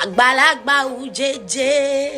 Agbalagba ujeje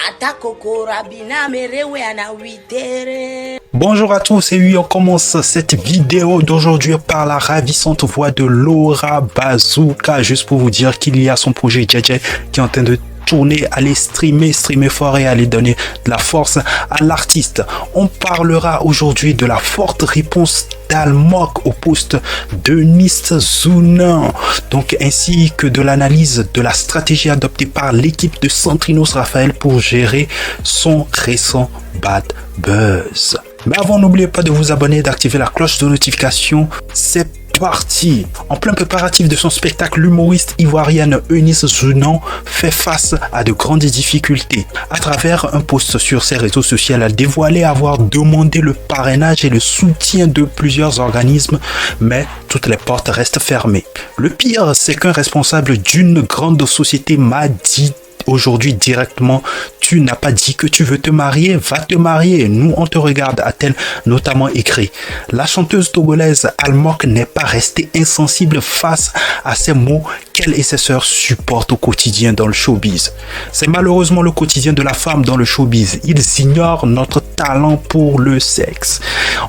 Atakoko rabina merewe anawitere. Bonjour à tous et oui, on commence cette vidéo d'aujourd'hui par la ravissante voix de Laura Bazooka, juste pour vous dire qu'il y a son projet JJ qui est en train de tourner, aller streamer fort et aller donner de la force à l'artiste. On parlera aujourd'hui de la forte réponse d'Almok au poste de Nist Zuna, donc ainsi que de l'analyse de la stratégie adoptée par l'équipe de Centrinos Raphaël pour gérer son récent bad buzz. Mais avant, n'oubliez pas de vous abonner et d'activer la cloche de notification. C'est parti. En plein préparatif de son spectacle, l'humoriste ivoirienne Eunice Zounan fait face à de grandes difficultés. À travers un post sur ses réseaux sociaux, elle a dévoilé avoir demandé le parrainage et le soutien de plusieurs organismes, mais toutes les portes restent fermées. Le pire, c'est qu'un responsable d'une grande société m'a dit aujourd'hui directement: tu n'as pas dit que tu veux te marier, va te marier, nous on te regarde, a-t-elle notamment écrit. La chanteuse togolaise Almok n'est pas restée insensible face à ces mots qu'elle et ses sœurs supportent au quotidien dans le showbiz. C'est malheureusement le quotidien de la femme dans le showbiz. Ils ignorent notre talent pour le sexe.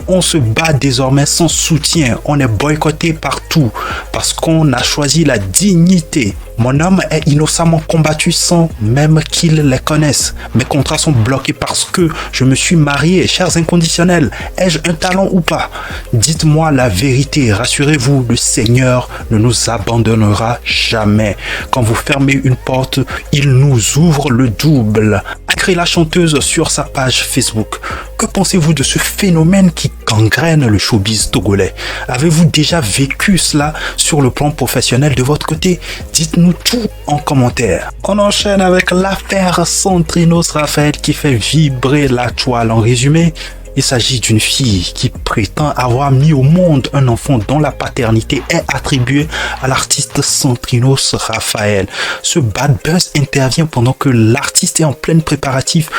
On se bat désormais sans soutien, on est boycotté partout parce qu'on a choisi la dignité. Mon homme est innocemment combattu sans même qu'il les connaisse. Mes contrats sont bloqués parce que je me suis marié. Chers inconditionnels, ai-je un talent ou pas? Dites-moi la vérité. Rassurez-vous, le Seigneur ne nous abandonnera jamais. Quand vous fermez une porte, il nous ouvre le double. A écrit la chanteuse sur sa page Facebook. Que pensez-vous de ce phénomène qui gangrène le showbiz togolais? Avez-vous déjà vécu cela sur le plan professionnel de votre côté? Dites-nous tout en commentaire. On enchaîne avec l'affaire Centrinos Raphaël qui fait vibrer la toile. En résumé, il s'agit d'une fille qui prétend avoir mis au monde un enfant dont la paternité est attribuée à l'artiste Centrinos Raphaël. Ce bad buzz intervient pendant que l'artiste est en pleine préparatif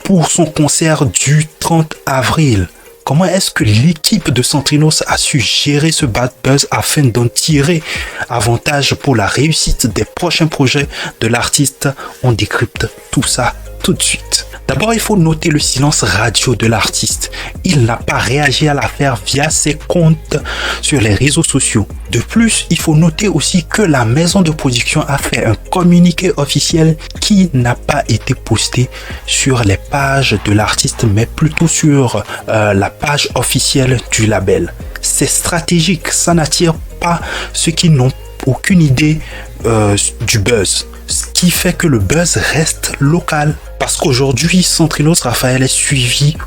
pour son concert du 30 avril. Comment est-ce que l'équipe de Centrinos a su gérer ce bad buzz afin d'en tirer avantage pour la réussite des prochains projets de l'artiste? On décrypte tout ça tout de suite. D'abord, il faut noter le silence radio de l'artiste. Il n'a pas réagi à l'affaire via ses comptes sur les réseaux sociaux. De plus, il faut noter aussi que la maison de production a fait un communiqué officiel qui n'a pas été posté sur les pages de l'artiste, mais plutôt sur la page officielle du label. C'est stratégique, ça n'attire pas ceux qui n'ont aucune idée du buzz. Ce qui fait que le buzz reste local. Parce qu'aujourd'hui, Centrinos Raphaël est suivi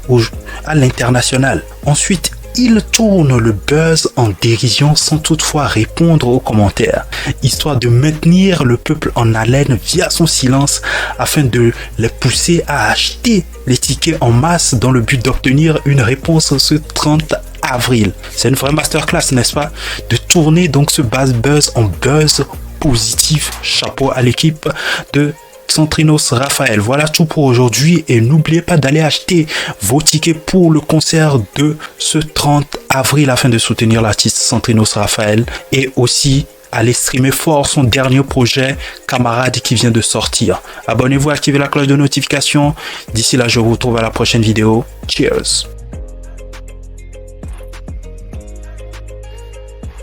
à l'international. Ensuite, il tourne le buzz en dérision sans toutefois répondre aux commentaires, histoire de maintenir le peuple en haleine via son silence afin de les pousser à acheter les tickets en masse dans le but d'obtenir une réponse ce 30 avril. C'est une vraie masterclass, n'est-ce pas? De tourner donc ce buzz en buzz positif. Chapeau à l'équipe de Centrinos Raphaël. Voilà tout pour aujourd'hui et n'oubliez pas d'aller acheter vos tickets pour le concert de ce 30 avril afin de soutenir l'artiste Centrinos Raphaël et aussi aller streamer fort son dernier projet Camarade qui vient de sortir. Abonnez-vous, activez la cloche de notification. D'ici là, je vous retrouve à la prochaine vidéo. Cheers!